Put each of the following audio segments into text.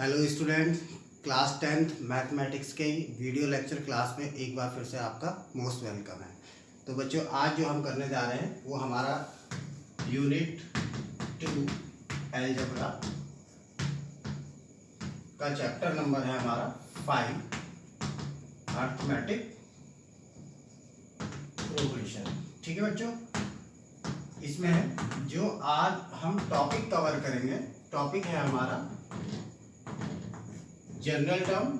Hello student, class 10th mathematics के video lecture class में एक बार फिर से आपका मोस्ट वेलकम है। तो बच्चों, आज जो हम करने जा रहे हैं वो हमारा यूनिट 2 अलजेब्रा का चैप्टर नंबर है हमारा 5 अरिथमेटिक प्रोग्रेशन। ठीक है बच्चों, इसमें जो आज हम टॉपिक कवर करेंगे, टॉपिक है हमारा general term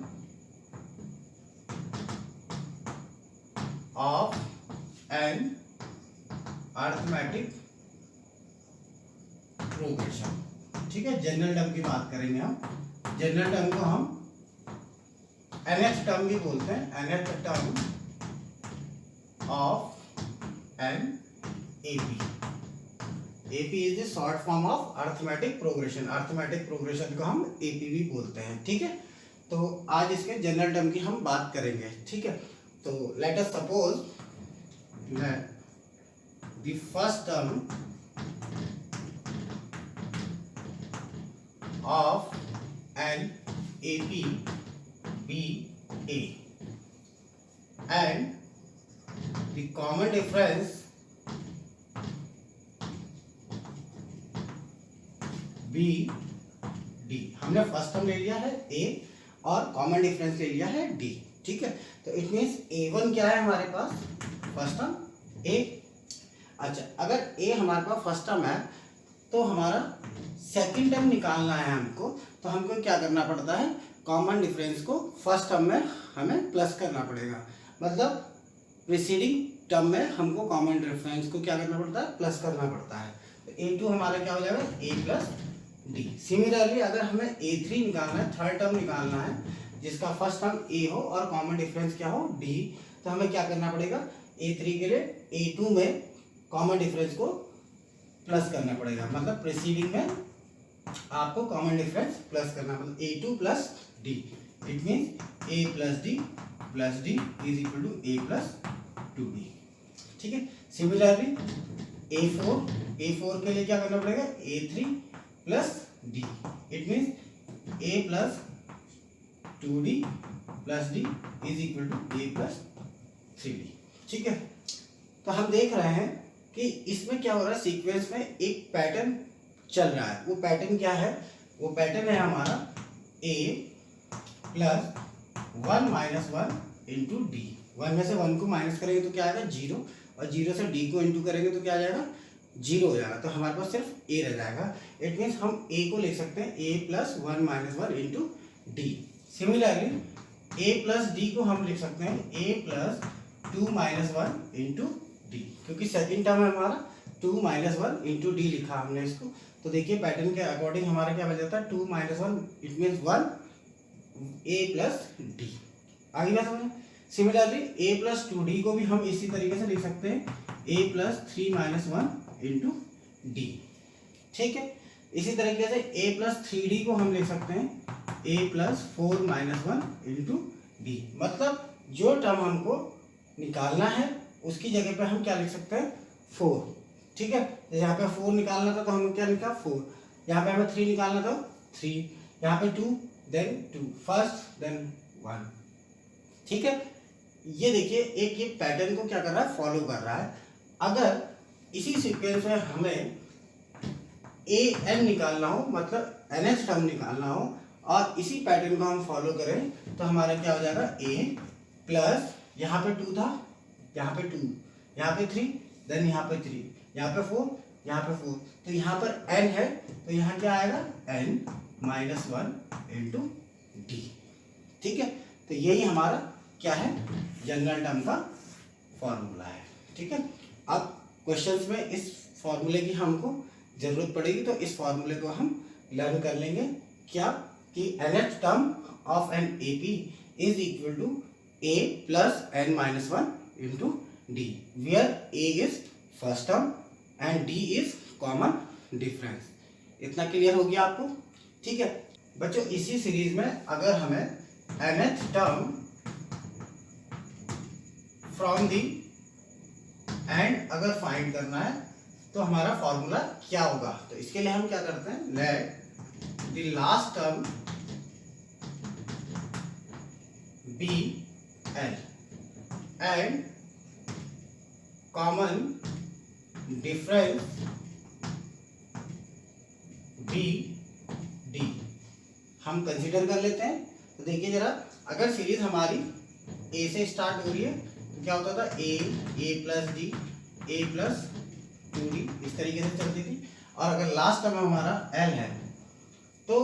of an arithmetic progression. ठीक है, जनरल टर्म की बात करेंगे हम। जनरल टर्म को हम nth टर्म भी बोलते हैं, nth term of an AP. AP is the short form of arithmetic progression. Arithmetic progression को हम एपी भी बोलते हैं। ठीक है, तो आज इसके जनरल टर्म की हम बात करेंगे। ठीक है, तो let us suppose that the first term of an AP be a and the common difference be d. हमने फर्स्ट टर्म ले लिया है ए और कॉमन डिफरेंस ले लिया है डी। ठीक है, तो इट मीन्स A1 क्या है हमारे पास, फर्स्ट टर्म ए। अच्छा, अगर ए हमारे पास फर्स्ट टर्म है तो हमारा सेकंड टर्म निकालना है हमको, तो हमको क्या करना पड़ता है, कॉमन डिफरेंस को फर्स्ट टर्म में हमें प्लस करना पड़ेगा। मतलब प्रीसीडिंग टर्म में हमको कॉमन डिफरेंस को क्या करना पड़ता है, प्लस करना पड़ता है। तो A2 हमारा क्या हो जाएगा, A प्लस डी। सिमिलरली अगर हमें A3 निकालना है, थर्ड टर्म निकालना है जिसका फर्स्ट टर्म A हो और कॉमन डिफरेंस क्या हो D, तो हमें क्या करना पड़ेगा, A3 के लिए A2 में कॉमन डिफरेंस को प्लस करना पड़ेगा। मतलब प्रीसीडिंग में आपको कॉमन डिफरेंस प्लस करना, मतलब A2 plus D। It means A plus D is equal to A plus 2D। ठीक है, सिमिलरली A4 के लिए क्या करना पड़ेगा, A3 plus d. It means A plus 2D plus D is equal to A plus 3D। ठीक है, तो हम देख रहे हैं कि इसमें क्या हो रहा है, सीक्वेंस में एक पैटर्न चल रहा है। वो पैटर्न क्या है, वो पैटर्न है हमारा A plus 1 minus 1 into D. 1 में से 1 को माइनस करेंगे तो क्या आएगा, 0, और 0 से d को इंटू करेंगे तो क्या आ जाएगा, 0 हो जाएगा। तो हमारे पास सिर्फ a रह जाएगा। इट मीन्स हम a को लिख सकते हैं a plus 1 minus 1 into D. Similarly a plus D को हम लिख सकते हैं a plus 2 minus 1 into D, क्योंकि सेकेंड टर्म है हमारा 2 माइनस 1 इंटू डी लिखा हमने इसको। तो देखिए पैटर्न के अकॉर्डिंग हमारा क्या बन जाता है, 2 minus 1 it means 1 a plus D. आगे क्या समझ। सिमिलरली a प्लस 2d को भी हम इसी तरीके से लिख सकते हैं a plus 3 minus 1 into D. ठीक है, इसी तरीके से a प्लस 3d को हम लिख सकते हैं a plus 4 minus 1 into D. मतलब जो टर्म हमको निकालना है उसकी जगह पे हम क्या लिख सकते हैं, 4। ठीक है, यहाँ पे 4 निकालना था तो हम क्या लिखा, 4। यहाँ पे हमें 3 निकालना था 3, यहाँ पे 2 देन 2, फर्स्ट देन 1। ठीक है, ये देखिए एक ये पैटर्न को क्या कर रहा है, फॉलो कर रहा है। अगर इसी सीक्वेंस में हमें an निकालना हो, मतलब nth टर्म निकालना हो, और इसी पैटर्न को हम फॉलो करें तो हमारा क्या हो जाएगा, a प्लस यहाँ पे 2 था, यहाँ पे 2, यहाँ पे 3, देन यहाँ पे 3, यहाँ पे 4, यहाँ पे 4, तो यहाँ पर n है तो यहाँ क्या आएगा, n माइनस 1 इंटू डी। ठीक है, तो यही हमारा क्या है, जनरल टर्म का फॉर्मूला है। ठीक है, अब क्वेश्चंस में इस फॉर्मूले की हमको जरूरत पड़ेगी, तो इस फॉर्मूले को हम लर्न कर लेंगे। क्या कि nth term of an AP is equal to a plus n minus 1 into d, where a is first term and d is common difference. इतना क्लियर हो गया आपको। ठीक है बच्चों, इसी सीरीज में अगर हमें nth term from the and अगर फाइंड करना है तो हमारा फॉर्मूला क्या होगा, तो इसके लिए हम क्या करते हैं, let the last term be l and common difference be d हम कंसीडर कर लेते हैं। तो देखिए जरा, अगर सीरीज हमारी ए से स्टार्ट हो रही है तो क्या होता था, ए प्लस डी, ए प्लस 2d, इस तरीके से चलती थी। और अगर लास्ट टर्म हमारा एल है तो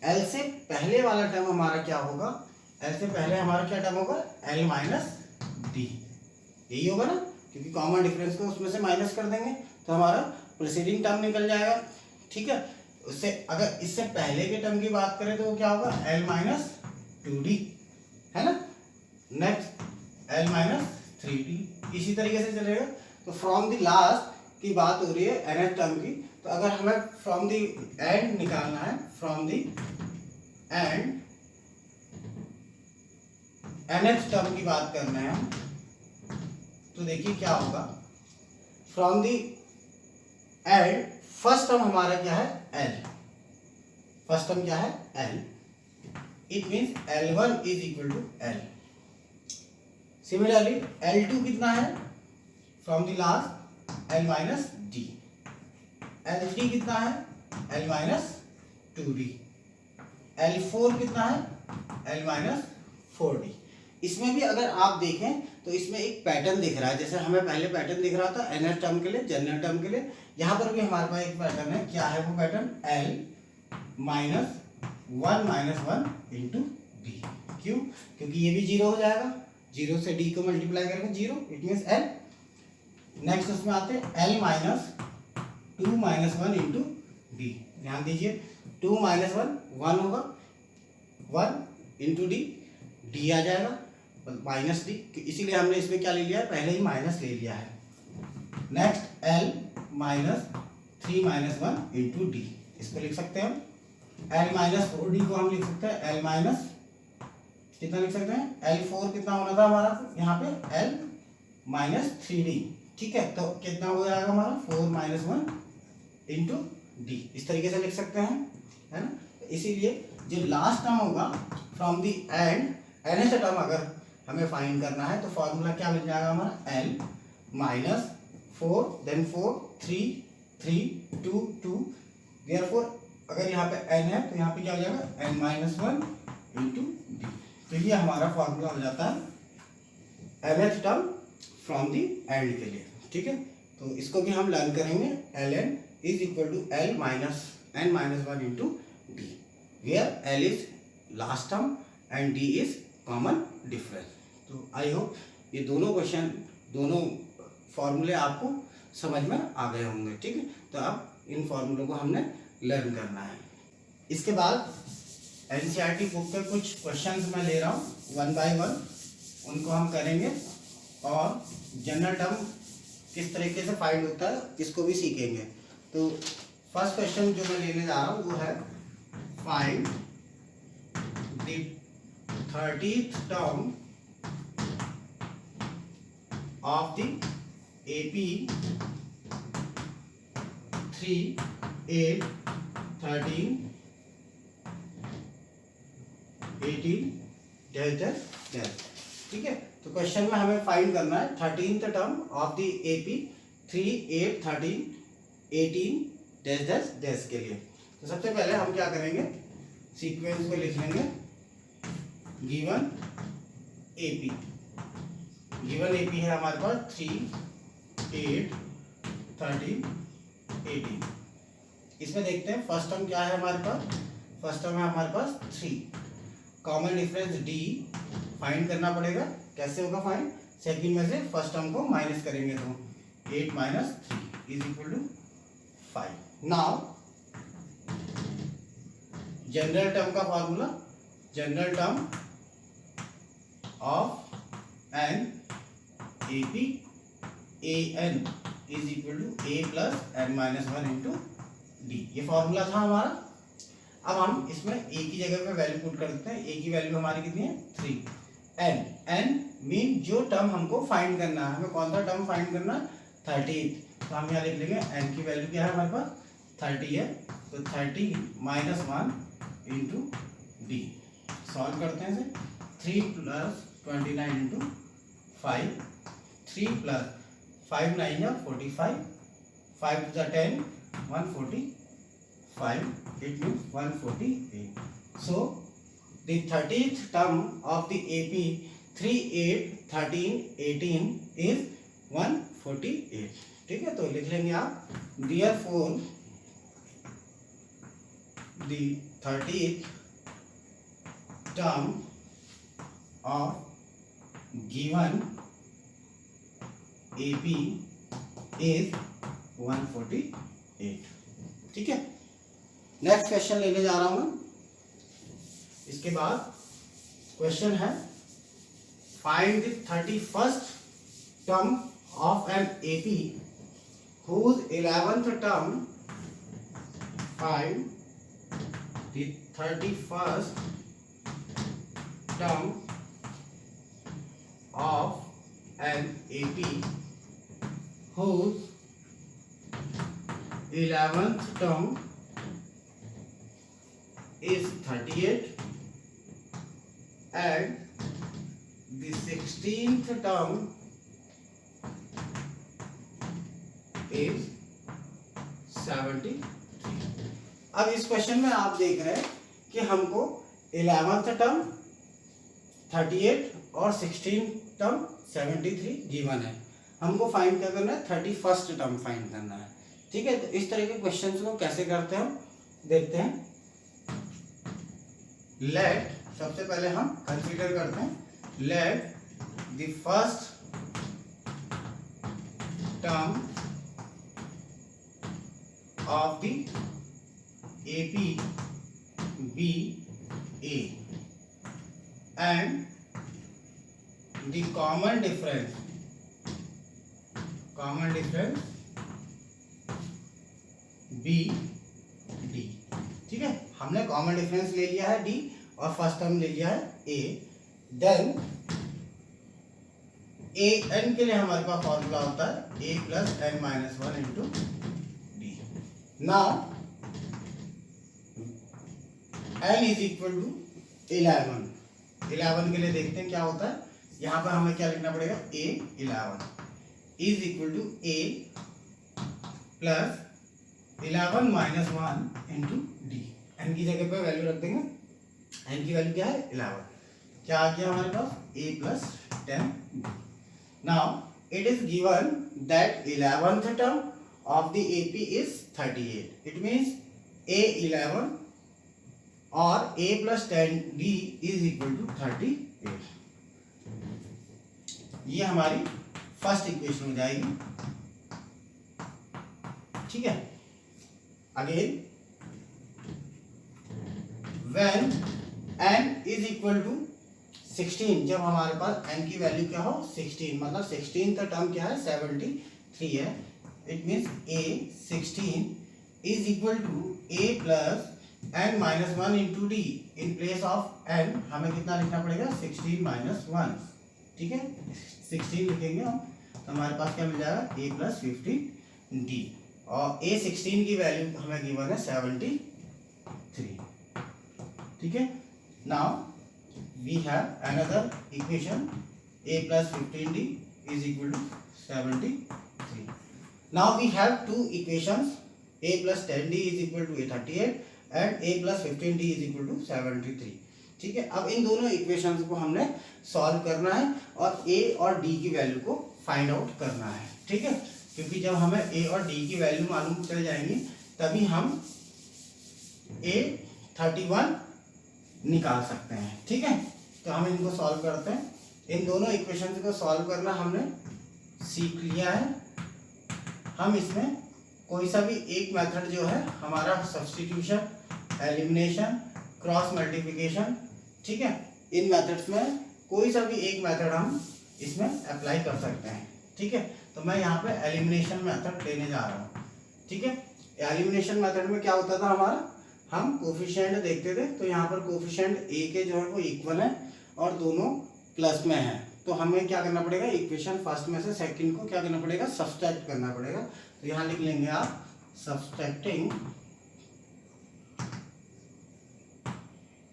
एल से पहले वाला टर्म हमारा क्या होगा, एल से पहले हमारा क्या टर्म होगा, एल माइनस डी, यही होगा ना, क्योंकि कॉमन डिफरेंस को उसमें से माइनस कर देंगे तो हमारा प्रीसीडिंग टर्म निकल जाएगा। ठीक है, उससे अगर इससे पहले के टर्म की बात करें तो वो क्या होगा, एल माइनस 2d, है ना। नेक्स्ट एल माइनस 3d, इसी तरीके से चलेगा। तो फ्रॉम द लास्ट की बात हो रही है nth टर्म की, तो अगर हमें फ्रॉम द एंड निकालना है, from the end nth term की बात करना है हम, तो देखिए क्या होगा, from the end first term हमारा क्या है, एल, फर्स्ट टर्म क्या है, l, it means L1 is equal to l. Similarly L2 कितना है, from the last l minus d, L3 कितना है, एल माइनस 2d, L4 कितना है, एल माइनस 4d। इसमें भी अगर आप देखें तो इसमें एक पैटर्न दिख रहा है, जैसे हमें पहले पैटर्न दिख रहा था nth टर्म के लिए, जनरल टर्म के लिए, यहाँ पर भी हमारे पास एक पैटर्न है। क्या है वो pattern, l minus 1 into D. क्यों, क्योंकि ये भी जीरो हो जाएगा, जीरो से डी को मल्टीप्लाई करेंगे, zero, it means L. Next उसमें आते हैं l माइनस 2 इंटू डी, ध्यान दीजिए 2 माइनस 1 होगा, 1 इंटू डी, डी आ जाएगा माइनस डी, इसीलिए हमने इसमें क्या ले लिया है, पहले ही माइनस ले लिया है। Next L minus 3 into D, इसको लिख सकते हैं हम। एल माइनस 4d को हम लिख सकते हैं एल माइनस कितना लिख सकते हैं, L4 कितना होना था हमारा यहाँ पे, एल माइनस 3d। ठीक है, तो कितना हो जाएगा हमारा 4 - 1 इंटू डी, इस तरीके से लिख सकते हैं, है ना। इसीलिए जो लास्ट टर्म होगा from the end, nth term अगर हमें फाइंड करना है तो फॉर्मूला क्या मिल जाएगा हमारा, एल माइनस 4 देन 4 3 3 2 2, देयरफॉर अगर यहाँ पे n है तो यहाँ पे क्या हो जाएगा, n माइनस 1 इंटू डी। तो ये हमारा फॉर्मूला हो जाता है nth term from the and के लिए। ठीक है, तो इसको भी हम लर्न करेंगे, l n is equal to l minus n minus 1 into d, where l is last term and d is common difference. तो आई होप ये दोनों क्वेश्चन, दोनों फॉर्मूले आपको समझ में आ गए होंगे। ठीक है, तो अब इन फॉर्मूलों को हमने लर्न करना है। इसके बाद एनसीईआरटी बुक के कुछ क्वेश्चंस मैं ले रहा हूँ 1 बाय 1, उनको हम करेंगे और जनरल टर्म किस तरीके से फाइंड होता है इसको भी सीखेंगे। तो फर्स्ट क्वेश्चन जो मैं लेने जा रहा हूँ वो है, find the 30th term of the AP 3 8 13 18 dash dash dash. ठीक है, तो क्वेश्चन में हमें फाइंड करना है 13th term of the AP 3 8 13 18 dash dash dash के लिए। तो सबसे पहले हम क्या करेंगे, सीक्वेंस को लिख लेंगे, गिवन AP, गिवन AP है हमारे पास 3 8 13 18। इसमें देखते हैं फर्स्ट टर्म क्या है हमारे पास, फर्स्ट टर्म है हमारे पास 3, कॉमन डिफरेंस D फाइंड करना पड़ेगा। कैसे होगा फाइंड, सेकंड में से फर्स्ट टर्म को माइनस करेंगे तो 8 minus 3 is equal to 5। Now general term का formula, general term of an AP AN is equal to A plus n minus 1 into D, ये फॉर्मूला था हमारा। अब हम इसमें A की जगह पे वैल्यू पुट कर देते हैं। A की वैल्यू हमारी कितनी है, 3। n मीन जो टर्म हमको फाइंड करना है, हमें कौन सा टर्म फाइंड करना है, 30th। तो हम यहाँ लिख लेंगे n की वैल्यू क्या है हमारे पास, 30 है, तो 30 माइनस 1 इंटू डी। सॉल्व करते हैं इसे, 3 प्लस 29 इंटू 5, 3 प्लस 5 9 या 45, 5 to the 10, 145, it means 148. So the 30th term of the AP 3, 8, 13, 18 is 148. ठीक है, तो लिख लेंगे आप therefore the 30th term of given AP is 148. ठीक है, नेक्स्ट क्वेश्चन लेने जा रहा हूं मैं। इसके बाद क्वेश्चन है find the 31st term of an AP whose 11th term, find the 31st term of an AP whose 11th term is 38 and the 16th term is 73। अब इस क्वेश्चन में आप देख रहे हैं कि हमको 11th टर्म 38 और 16th टर्म 73 गिवन है। हमको फाइंड क्या करना है, 31st टर्म फाइंड करना है। ठीक है, तो इस तरह के क्वेश्चंस को कैसे करते हैं हम देखते हैं। लेट, सबसे पहले हम कंसीडर करते हैं, let the first term of the AP be A and the common difference B D। ठीक है, हमने कॉमन डिफरेंस ले लिया है D और फर्स्ट टर्म ले लिया है A। देन A n के लिए हमारे पास फॉर्मूला होता है A plus n minus 1 into D। Now n is equal to 11 के लिए देखते हैं क्या होता है। यहाँ पर हमें क्या लिखना पड़ेगा, A 11 is equal to A plus 11 minus 1 into d. n की जगह पे वैल्यू रख देंगे, n की वैल्यू क्या है 11, क्या आ गया हमारे पास A plus 10। Now it is given that 11th term of the AP is 38. It means A11 or A plus 10D is equal to 38. ये हमारी फर्स्ट इक्वेशन हो जाएगी। ठीक है, again when n is equal to 16, जब हमारे पास n की value क्या हो 16, मतलब 16th टर्म क्या है 73 है। It means A 16 is equal to A plus n minus 1 into D। In place of n हमें कितना लिखना पड़ेगा 16 minus 1। ठीक है, 16 लिखेंगे हम तो हमारे पास क्या मिल जाएगा A plus 15 D और A 16 की वैल्यू हमें गिवन है 73। ठीक है, now we have another equation A plus 15D is equal to 73। Now we have two equations, A plus 10D is equal to 38 and A plus 15D is equal to 73। ठीक है, अब इन दोनों equations को हमने solve करना है और A और D की वैल्यू को फाइंड आउट करना है। ठीक है, क्योंकि जब हमें A और D की वैल्यू मालूम चल जाएंगी तभी हम A31 निकाल सकते हैं। ठीक है, तो हम इनको सॉल्व करते हैं। इन दोनों इक्वेशंस को सॉल्व करना हमने सीख लिया है। हम इसमें कोई सा भी एक मेथड जो है हमारा सब्स्टिट्यूशन, एलिमिनेशन, क्रॉस मल्टीप्लिकेशन, ठीक है, इन मेथड्स में कोई सा भी एक मेथड हम इसमें अप्लाई कर सकते हैं। ठीक है, तो मैं यहाँ पे एलिमिनेशन मेथड लेने जा रहा हूँ। ठीक है, एलिमिनेशन मेथड में क्या होता था हमारा, हम कोफिशिएंट देखते थे तो यहाँ पर कोफिशिएंट ए के जो है वो इक्वल है और दोनों प्लस में है, तो हमें क्या करना पड़ेगा, इक्वेशन फर्स्ट में से सेकंड को क्या करना पड़ेगा, सब्सट्रैक्ट करना पड़ेगा। तो यहाँ लिख लेंगे आप सब्सट्रैक्टिंग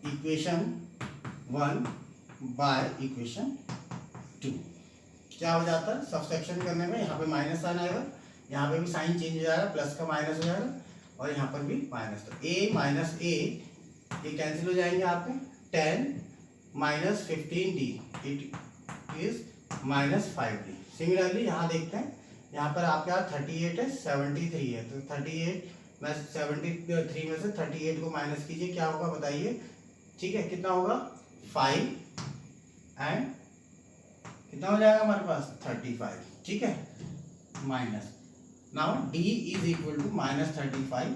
इक्वेशन 1 बाय इक्वेशन 2। क्या हो जाता है, सबसेक्शन करने में यहाँ पे माइनस साइन आएगा, यहाँ पे भी साइन चेंज हो जाएगा, प्लस का माइनस हो जाएगा और यहाँ पर भी माइनस। तो a माइनस a ये कैंसिल हो जाएंगे आपके, 10 minus 15d it is minus 5d। Similarly यहाँ देखते हैं, यहाँ पर आपके यहाँ 38 है, 73 है, तो 38 में 73 में से 38 को माइनस कीजिए, क्या होगा बताइए। ठीक है, कितना होगा 5 एंड कितना हो जाएगा हमारे पास 35। ठीक है, minus now d is equal to minus 35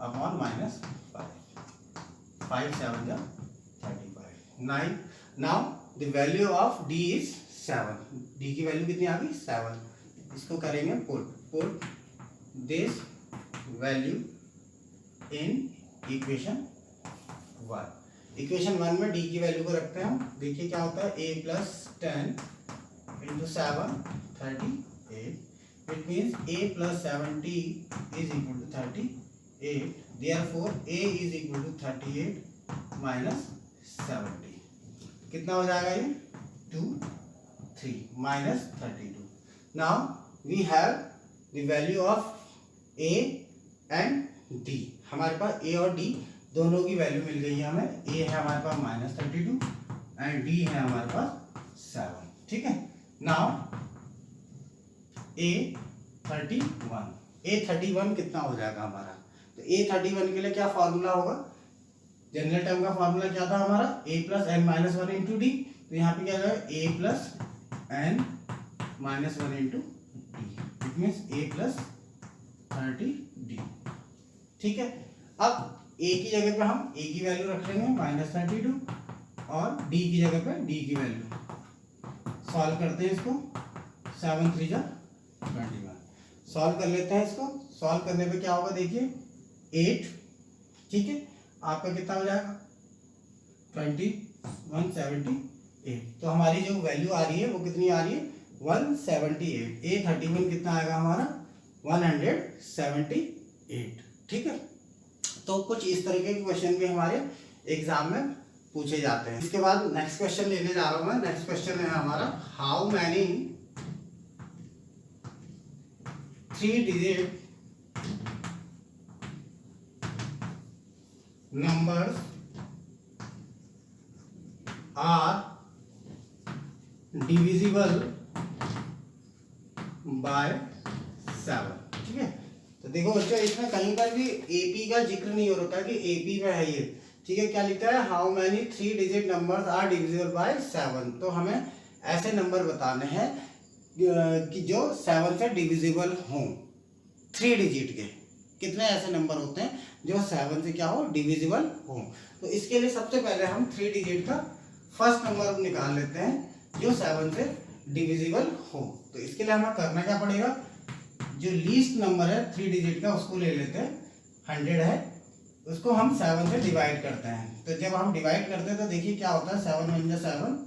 upon minus 5 7 जा 35 9। Now the value of d is 7। d की वैल्यू कितनी आ गई 7। इसको करेंगे put this value in equation 1। Equation 1 में d की वैल्यू को रखते हैं हम। देखिए क्या होता है, a plus 10 into 7 38। It means a plus 70 is equal to 38. Therefore a is equal to 38 minus 70। कितना हो जाएगा ये 2 3 minus 32। Now we have the value of a and d। हमारे पास a और d दोनों की वैल्यू मिल गई है हमें। a है हमारे पास माइनस 32 एंड d है हमारे पास 7। ठीक है, नाउ A31 कितना हो जाएगा हमारा। तो A31 के लिए क्या फॉर्मूला होगा, जनरल टर्म का फॉर्मूला क्या था हमारा, a plus N minus 1 into d. तो यहाँ पे क्या जाएगा a plus N minus 1 into d, it means a plus 30d। ठीक है, अब a की जगह पे हम a की वैल्यू रख लेंगे माइनस 32 और d की जगह पे d की वैल्यू। सॉल्व करते हैं इसको, 7 3 जा 21। सॉल्व कर लेते हैं इसको। सॉल्व करने पे क्या होगा देखिए 8। ठीक है, आपका कितना हो जाएगा 2178। तो हमारी जो वैल्यू आ रही है वो कितनी आ रही है 178। A31 कितना आएगा हमारा 178। ठीक है, तो कुछ इस तरीके के क्वेश्चन भी हमारे एग्जाम में पूछे जाते हैं। इसके बाद नेक्स्ट क्वेश्चन लेने जा रहा हूं मैं। नेक्स्ट क्वेश्चन है हमारा, how many 3 digit numbers are divisible by 7। ठीक है, तो देखो बच्चों इसमें कहीं पर भी AP का जिक्र नहीं हो रखा कि AP में है ये। ठीक है, क्या लिखता है, how many 3 digit numbers are divisible by 7। तो हमें ऐसे नंबर बताने हैं कि जो 7 से डिविजिबल हों, 3 डिजिट के। कितने ऐसे नंबर होते हैं जो 7 से क्या हो डिविजिबल हो। तो इसके लिए सबसे पहले हम 3 डिजिट का फर्स्ट नंबर निकाल लेते हैं जो 7 से डिविजिबल हो। तो इसके लिए हमें करना क्या पड़ेगा, जो लीस्ट नंबर है 3 डिजिट का उसको ले लेते हैं, 100 है, उसको हम 7 से डिवाइड करते हैं। तो जब हम डिवाइड करते हैं तो देखिए क्या होता है, 7 1 7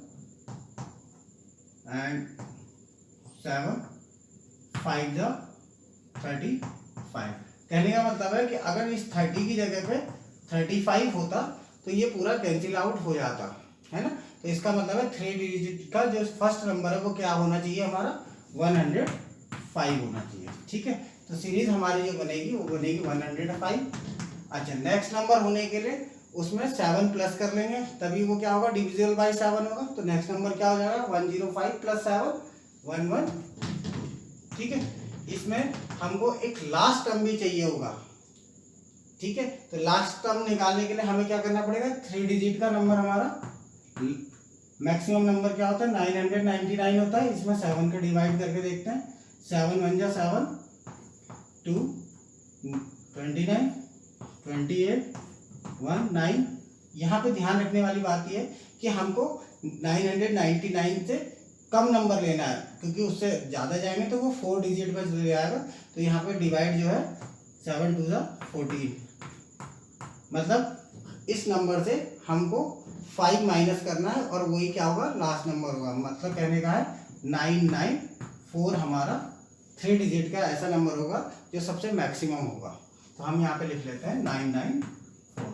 एंड 7 5 35। कहने का मतलब है कि अगर इस 30 की जगह पे 35 होता तो ये पूरा कैंसिल आउट हो जाता है ना। तो इसका मतलब है 3 डिजिट का जो फर्स्ट नंबर है वो क्या होना चाहिए हमारा 105 होना चाहिए। ठीक है, तो सीरीज हमारी जो बनेगी वो बनेगी 105। अच्छा, नेक्स्ट नंबर होने के लिए उसमें 7 प्लस कर लेंगे, तभी वो क्या होगा डिविजिबल बाय 7 होगा। तो नेक्स्ट नंबर क्या हो जाएगा 105 प्लस 7 11। ठीक है, इसमें हमको एक लास्ट टर्म भी चाहिए होगा। ठीक है, तो लास्ट टर्म निकालने के लिए हमें क्या करना पड़ेगा, 3 डिजिट का नंबर हमारा मैक्सिमम नंबर क्या होता है 999 होता है। इसमें 7 का डिवाइड करके देखते हैं, 7 1 जा 7 2 29 28 1 9। यहाँ पे ध्यान रखने वाली बात यह है कि हमको 999 से कम नंबर लेना है, क्योंकि उससे ज़्यादा जाएंगे तो वो 4 डिजिट पर ले आएगा। तो यहाँ पे डिवाइड जो है 7 2 जा 14, मतलब इस नंबर से हमको 5 माइनस करना है और वही क्या होगा लास्ट नंबर होगा। मतलब कहने का है 994 हमारा 3 डिजिट का ऐसा नंबर होगा जो सबसे मैक्सिमम होगा। तो हम यहाँ पे लिख लेते हैं 994।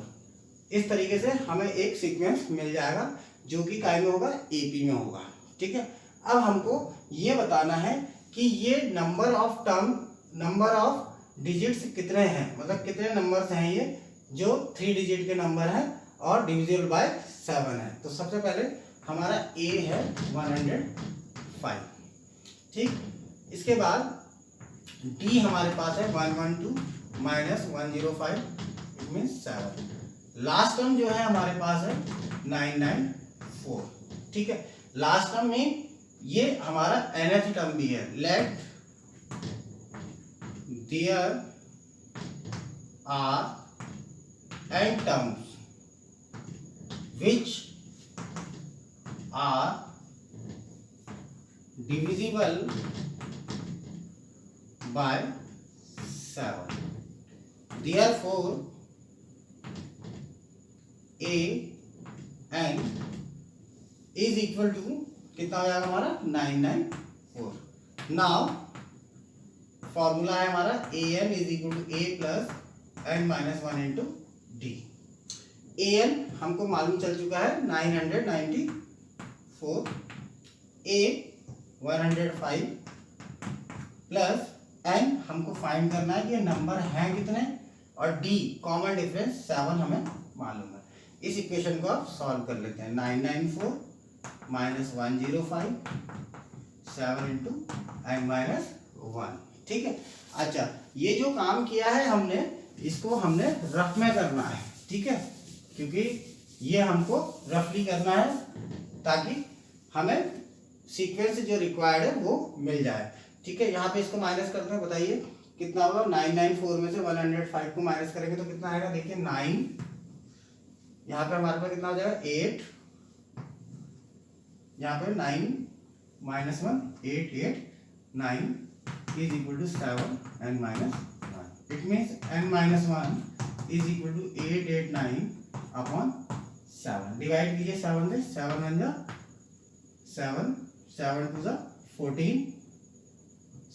इस तरीके से हमें एक सीक्वेंस मिल जाएगा जो कि काय में होगा, एपी में होगा। ठीक है, अब हमको ये बताना है कि ये नंबर ऑफ डिजिट्स कितने हैं, मतलब कितने नंबर्स हैं ये जो 3 डिजिट के नंबर हैं और डिविजिबल बाय 7 है। तो सबसे पहले हमारा ए है 105। ठीक, इसके बाद डी हमारे पास है 112 minus 105, it means 7। Last term जो है हमारे पास है 994। ठीक है, लास्ट टर्म में ये हमारा nth टर्म भी है। Let there are n terms which are divisible by 7, therefore a n is equal to कितना हो जाएगा हमारा 994। नाउ फॉर्मूला है हमारा A N is equal to A plus N minus 1 into D. A N हमको मालूम चल चुका है 994, ए 105 प्लस एन हमको फाइंड करना है कि ये नंबर हैं कितने, और डी कॉमन डिफरेंस 7 हमें मालूम है। इस इक्वेशन को आप सॉल्व कर लेते हैं। 994 माइनस 105 7 इंटू एन माइनस 1। ठीक है, अच्छा ये जो काम किया है हमने, इसको हमने रफ में करना है। ठीक है, क्योंकि ये हमको रफली करना है ताकि हमें सीक्वेंस जो रिक्वायर्ड है वो मिल जाए। ठीक है, यहाँ पे इसको माइनस करते हैं, बताइए कितना होगा। 994 में से 105 को माइनस करेंगे तो कितना आएगा, देखिए 9, यहाँ पे हमारे पास कितना हो जाएगा 8, यहाँ पे 9 माइनस 1 8 8 9 is equal to 7 n minus 1। It means n minus 1 is equal to 889 upon 7। Divide कीजिए 7 से, 7 1 जा 7, 7 2 जा 14,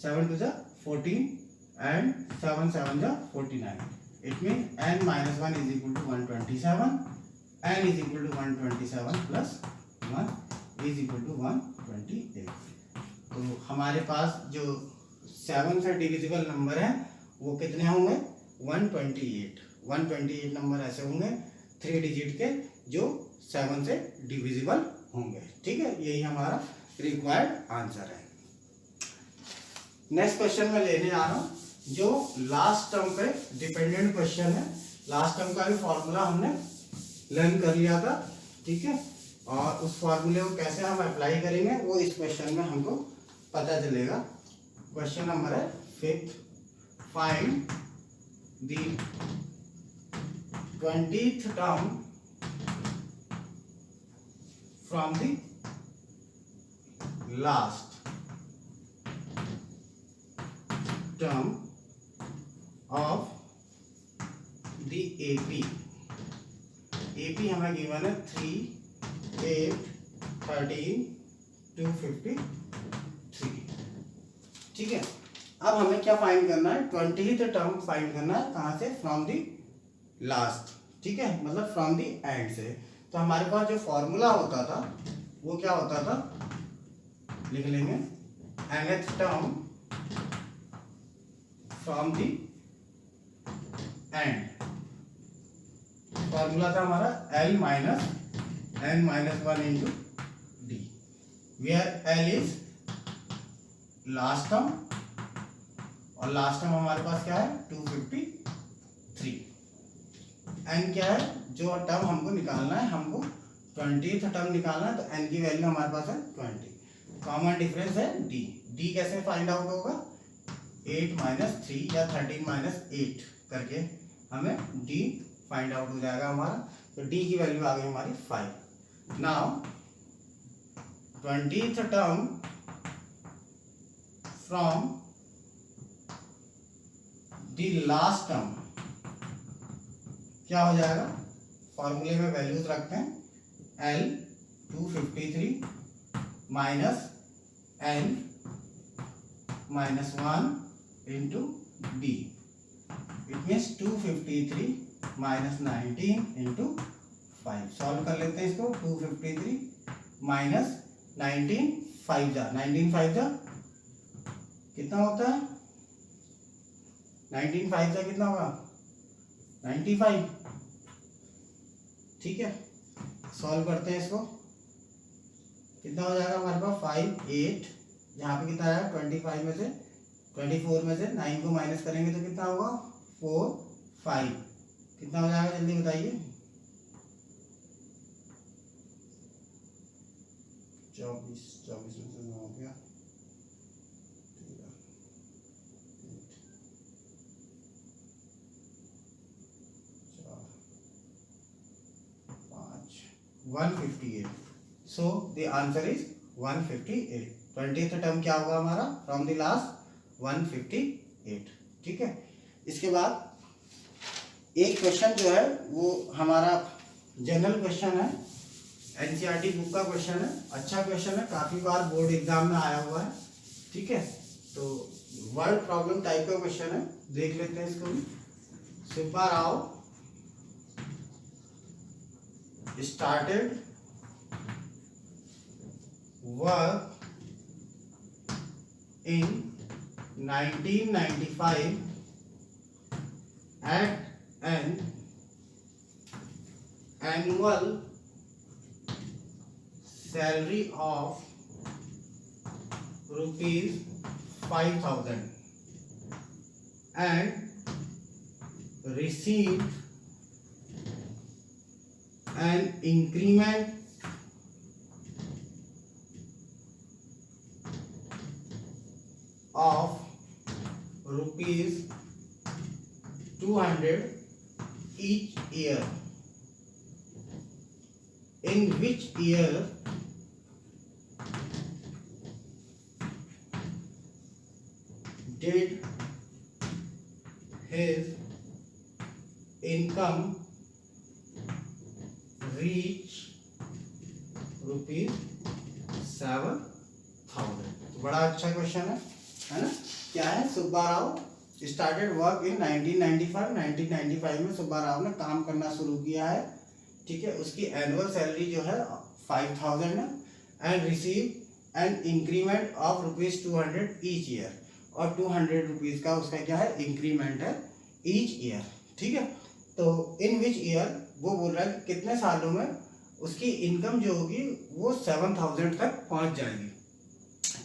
7 2 जा 14 एंड 7 7 जा 49। It means n minus 1 is equal to 127, n is equal to 127 plus 1 is equal to 128। तो हमारे पास जो 7 से डिविजिबल नंबर है वो कितने होंगे, 128। 128 नंबर ऐसे होंगे 3 डिजिट के जो 7 से डिविजिबल होंगे। ठीक है, यही हमारा रिक्वायर्ड आंसर है। नेक्स्ट क्वेश्चन में लेने आ रहा हूँ जो लास्ट टर्म पे डिपेंडेंट क्वेश्चन है। लास्ट टर्म का भी फॉर्मूला हमने लर्न कर लिया था। ठीक है, और उस फॉर्मूले को कैसे हम अप्लाई करेंगे वो इस क्वेश्चन में हमको पता चलेगा। क्वेश्चन नंबर है 5th, find the 20th term from the last term of the AP. AP हमें गिवन है 3 8 13 253। ठीक है, अब हमें क्या फाइंड करना है, 20th टर्म फाइंड करना है। कहाँ से, फ्रॉम दी लास्ट। ठीक है, मतलब फ्रॉम दी एंड से। तो हमारे पास जो फॉर्मूला होता था वो क्या होता था, लिख लेंगे nth term from the end. Formula था हमारा L minus n minus 1 into d, where L is last term और लास्ट टर्म हमारे पास क्या है 253। n क्या है, जो टर्म हमको निकालना है, हमको 20th टर्म निकालना है, तो n की वैल्यू हमारे पास है 20। कॉमन डिफरेंस है d। d कैसे फाइंड आउट होगा, 8 माइनस 3 या 13 माइनस 8 करके हमें d फाइंड आउट हो जाएगा हमारा। तो d की वैल्यू आ गई हमारी 5। Now 20th term from the last term क्या हो जाएगा, फॉर्मूले में वैल्यूज रखते हैं। L 253 minus n minus 1 into d. It means 253 minus 19 into 5। Solve कर लेते हैं इसको। 253 माइनस 19 5 जा 19 5 जा कितना होता है? 19 5 जा कितना होगा? 95। ठीक है, सॉल्व करते हैं इसको। कितना हो जाएगा हमारे पास? 5 8, यहाँ पे कितना आया? 25 में से 24 में से 9 को माइनस करेंगे तो कितना होगा? 4 5। कितना हो जाएगा जल्दी बताइए? 24 में से 9 हो गया 158। So the answer is 158। 20th term क्या होगा हमारा फ्रॉम द लास्ट? 158। ठीक है, इसके बाद एक क्वेश्चन जो है वो हमारा जनरल क्वेश्चन है, एनसीईआरटी बुक का क्वेश्चन है। अच्छा क्वेश्चन है, काफी बार बोर्ड एग्जाम में आया हुआ है। ठीक है, तो वर्ड प्रॉब्लम टाइप का क्वेश्चन है, देख लेते हैं इसको भी। Subba Rao started work in 1995 at an annual salary of rupees 5,000 and received an increment of rupees 200 each year. In which year did his income reach ₹7,000? तो बड़ा अच्छा क्वेश्चन है ना? क्या है? Subba Rao started work in 1995 में सुब्बा राव ने काम करना शुरू किया है। ठीक है, उसकी एनुअल सैलरी जो है 5,000 है and receive an increment of ₹200 each year, और 200 रुपीज का उसका क्या है? इंक्रीमेंट है ईच ईयर। ठीक है, तो इन विच ईयर वो बोल रहा है कि कितने सालों में उसकी इनकम जो होगी वो 7,000 तक पहुंच जाएगी।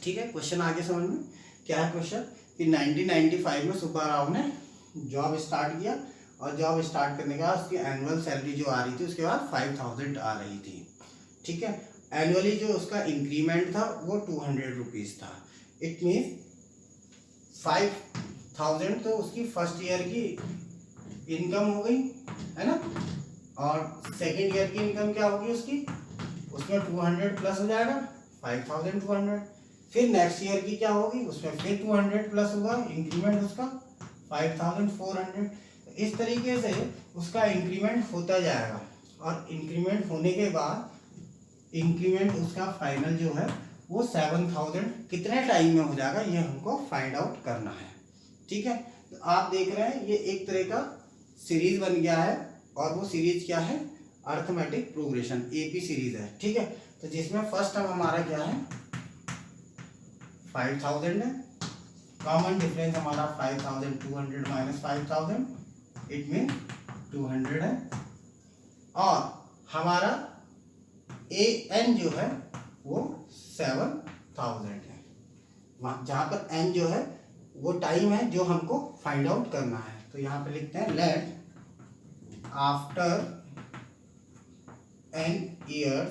ठीक है, क्वेश्चन आगे समझ में क्या है? क्वेश्चन कि 1995 में सुब्बा राव ने जॉब स्टार्ट किया, और जॉब स्टार्ट करने के बाद उसकी एनुअल सैलरी जो आ रही थी उसके बाद 5,000 आ रही थी। ठीक है, एनुअली जो उसका इंक्रीमेंट था वो 200 रुपीज था। इट मीन्स 5,000 तो उसकी फर्स्ट ईयर की इनकम हो गई है ना, और सेकेंड ईयर की इनकम क्या होगी उसकी? उसमें 200 प्लस हो जाएगा 5,200। फिर नेक्स्ट ईयर की क्या होगी? उसमें फिर 200 प्लस होगा इंक्रीमेंट उसका 5,400। इस तरीके से उसका इंक्रीमेंट होता जाएगा, और इंक्रीमेंट होने के बाद इंक्रीमेंट उसका फाइनल जो है वो 7,000 कितने टाइम में हो जाएगा ये हमको फाइंड आउट करना है। ठीक है, तो आप देख रहे हैं ये एक तरह का सीरीज बन गया है, और वो सीरीज क्या है? अर्थमेटिक प्रोग्रेशन, एपी सीरीज है। ठीक है, तो जिसमें फर्स्ट टर्म हमारा क्या है? 5,000 है। कॉमन डिफरेंस हमारा 5,200 माइनस 5,000, इट मीन 200 है। और हमारा ए एन जो है वो 7,000 है। जहां पर एन जो है वो टाइम है जो हमको फाइंड आउट करना है। तो यहाँ पे लिखते हैं let after n years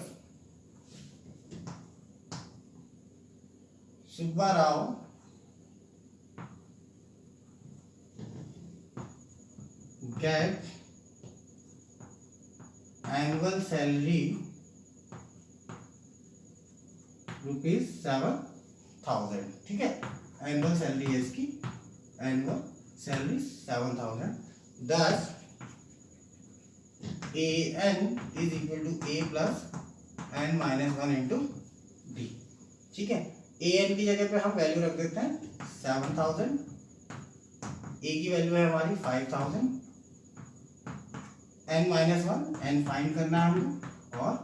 Subba Rao get annual salary ₹7,000। ठीक है, एनुअल सैलरी है इसकी, annual salary 7,000। thus an is equal to a plus n minus 1 into d। ठीक है, an की जगह पे हम वैल्यू रख देते हैं 7,000, a की वैल्यू है हमारी 5,000, n-1 n फाइंड करना है हमको और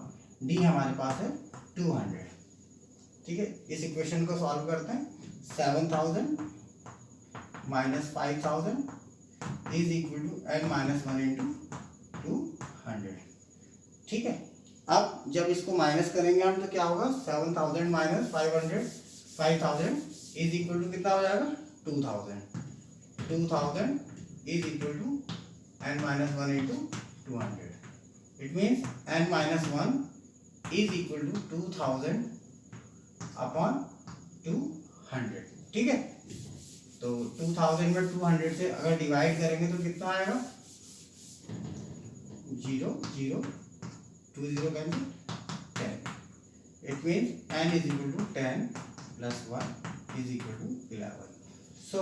d हमारे पास है 200। ठीक है, इस इक्वेशन को सॉल्व करते हैं। 7000 minus 5000 is equal to n-1 into 200। ठीक है, अब जब इसको माइनस करेंगे हम तो क्या होगा, 7000 माइनस 5000 इज इक्वल टू कितना हो जाएगा, 2000 is equal to n-1 into 200। It means n-1 is equal to 2000 upon 200। ठीक है, तो 2000 में 200 से अगर डिवाइड करेंगे तो कितना आएगा, 0 0 2 0 cancel 10। It means n is equal to 10 plus 1 is equal to 11। So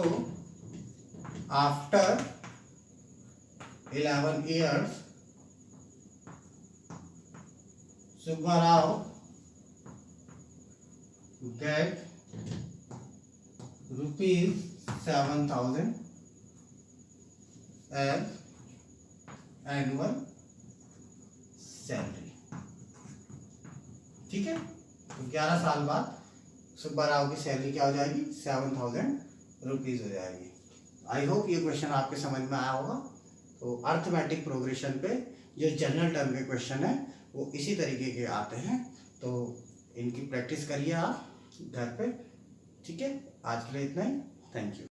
after 11 years Subba Rao get rupees 7000 as annual salary. ठीक है, तो 11 साल बाद सुब्बा राव की सैलरी क्या हो जाएगी, 7000 रुपीज हो जाएगी। आई होप ये क्वेश्चन आपके समझ में आया होगा। तो अर्थमेटिक प्रोग्रेशन पे जो जनरल टर्म के क्वेश्चन है वो इसी तरीके के आते हैं, तो इनकी प्रैक्टिस करिए आप घर पे। ठीक है, आज के लिए इतना ही। Thank you.